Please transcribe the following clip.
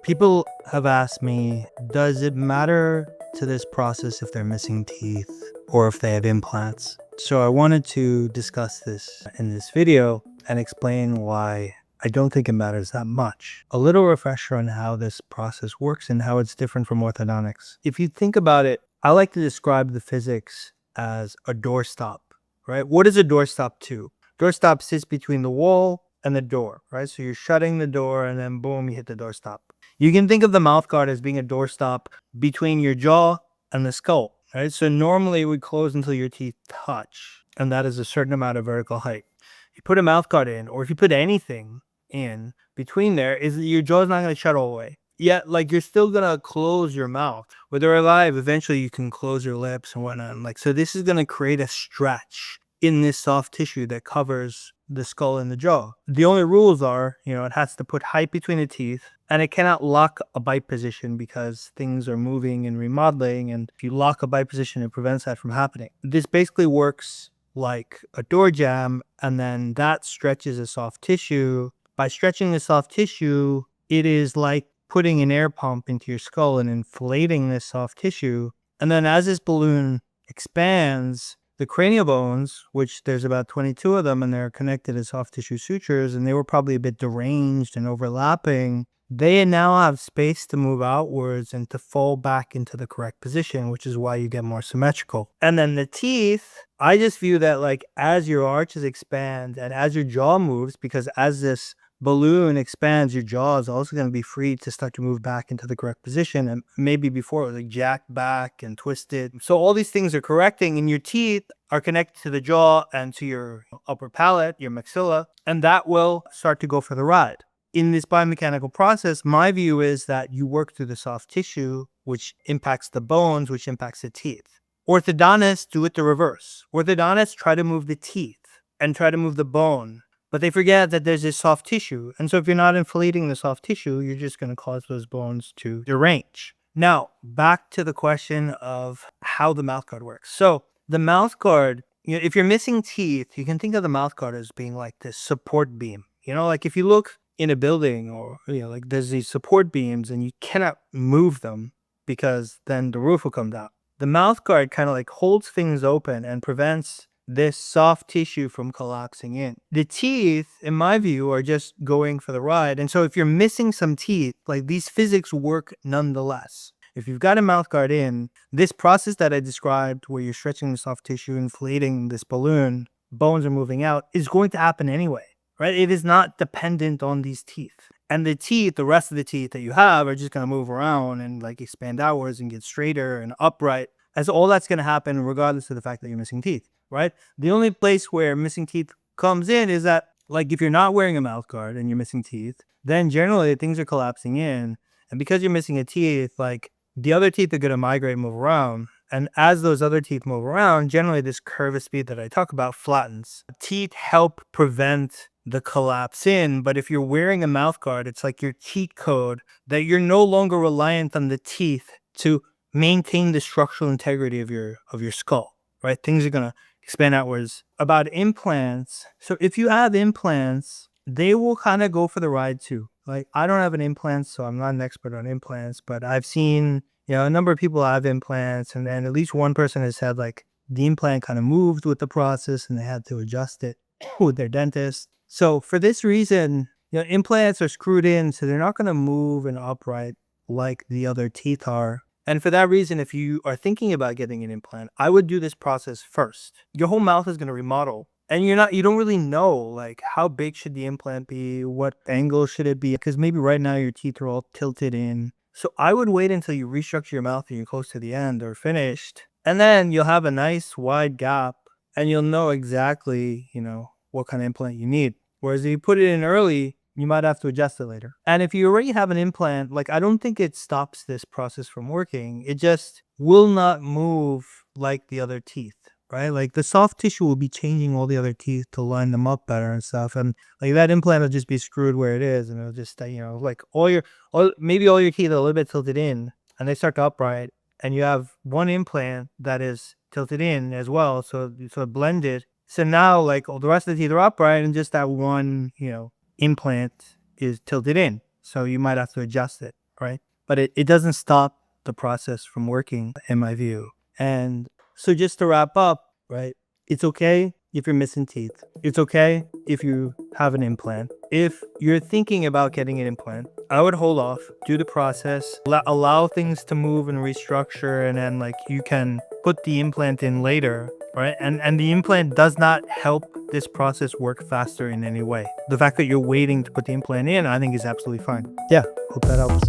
People have asked me, does it matter to this process if they're missing teeth or if they have implants? So I wanted to discuss this in this video and explain why I don't think it matters that much. A little refresher on how this process works and how it's different from orthodontics. If you think about it, I like to describe the physics as a doorstop, right? What is a doorstop to? Doorstop sits between the wall and the door, right? So you're shutting the door and then boom, you hit the doorstop. You can think of the mouth guard as being a doorstop between your jaw and the skull, right? So normally we close until your teeth touch, and that is a certain amount of vertical height. You put a mouth guard in, or if you put anything in between there, is your jaw's not going to shut all the way. Yet, like, you're still going to close your mouth. When they're alive, eventually you can close your lips and whatnot. And so this is going to create a stretch in this soft tissue that covers the skull and the jaw. The only rules are, it has to put height between the teeth, and it cannot lock a bite position because things are moving and remodeling. And if you lock a bite position, it prevents that from happening. This basically works like a door jamb, and then that stretches the soft tissue. By stretching the soft tissue, it is like putting an air pump into your skull and inflating this soft tissue. And then as this balloon expands, the cranial bones, which there's about 22 of them, and they're connected as soft tissue sutures, and they were probably a bit deranged and overlapping, they now have space to move outwards and to fall back into the correct position, which is why you get more symmetrical. And then the teeth, I just view that like as your arches expand and as your jaw moves, because as this balloon expands, your jaw is also going to be free to start to move back into the correct position. And maybe before it was like jacked back and twisted. So all these things are correcting, and your teeth are connected to the jaw and to your upper palate, your maxilla, and that will start to go for the ride. In this biomechanical process, my view is that you work through the soft tissue, which impacts the bones, which impacts the teeth. Orthodontists do it the reverse. Orthodontists try to move the teeth and try to move the bone, but they forget that there's this soft tissue. And so if you're not inflating the soft tissue, you're just going to cause those bones to derange. Now, back to the question of how the mouth guard works. So the mouth guard, if you're missing teeth, you can think of the mouth guard as being like this support beam. Like if you look in a building, or like there's these support beams and you cannot move them because then the roof will come down. The mouth guard kind of like holds things open and prevents this soft tissue from collapsing in. The teeth, in my view, are just going for the ride. And so if you're missing some teeth, like these physics work nonetheless. If you've got a mouth guard in, this process that I described where you're stretching the soft tissue, inflating this balloon, bones are moving out, is going to happen anyway. Right? It is not dependent on these teeth. And the teeth, the rest of the teeth that you have, are just going to move around and like expand outwards and get straighter and upright. And so all that's going to happen regardless of the fact that you're missing teeth, right? The only place where missing teeth comes in is that, like, if you're not wearing a mouth guard and you're missing teeth, then generally things are collapsing in. And because you're missing a teeth, like the other teeth are going to migrate and move around. And as those other teeth move around, generally this curve of speed that I talk about flattens. Teeth help prevent the collapse in, but if you're wearing a mouth guard, it's like your cheat code that you're no longer reliant on the teeth to maintain the structural integrity of your skull, right? Things are going to expand outwards. About implants, so if you have implants, they will kind of go for the ride too. Like, I don't have an implant, so I'm not an expert on implants, but I've seen a number of people have implants, and then at least one person has had like the implant kind of moved with the process and they had to adjust it with their dentist. So for this reason, implants are screwed in, so they're not going to move and upright like the other teeth are. And for that reason, if you are thinking about getting an implant, I would do this process first. Your whole mouth is going to remodel, and you don't really know like how big should the implant be, what angle should it be, because maybe right now your teeth are all tilted in. So I would wait until you restructure your mouth and you're close to the end or finished, and then you'll have a nice wide gap and you'll know exactly, what kind of implant you need. Whereas if you put it in early, you might have to adjust it later. And if you already have an implant, like, I don't think it stops this process from working. It just will not move like the other teeth, right? Like the soft tissue will be changing all the other teeth to line them up better and stuff. And like that implant will just be screwed where it is. And it'll just, like maybe all your teeth are a little bit tilted in and they start to upright. And you have one implant that is tilted in as well. So blended. So now like all the rest of the teeth are upright and just that one, implant is tilted in. So you might have to adjust it. right? But it doesn't stop the process from working, in my view. And so just to wrap up, right? It's okay if you're missing teeth. It's okay if you have an implant. If you're thinking about getting an implant, I would hold off, do the process, allow things to move and restructure, and then like you can put the implant in later, right? And the implant does not help this process work faster in any way. The fact that you're waiting to put the implant in, I think is absolutely fine. Yeah, hope that helps.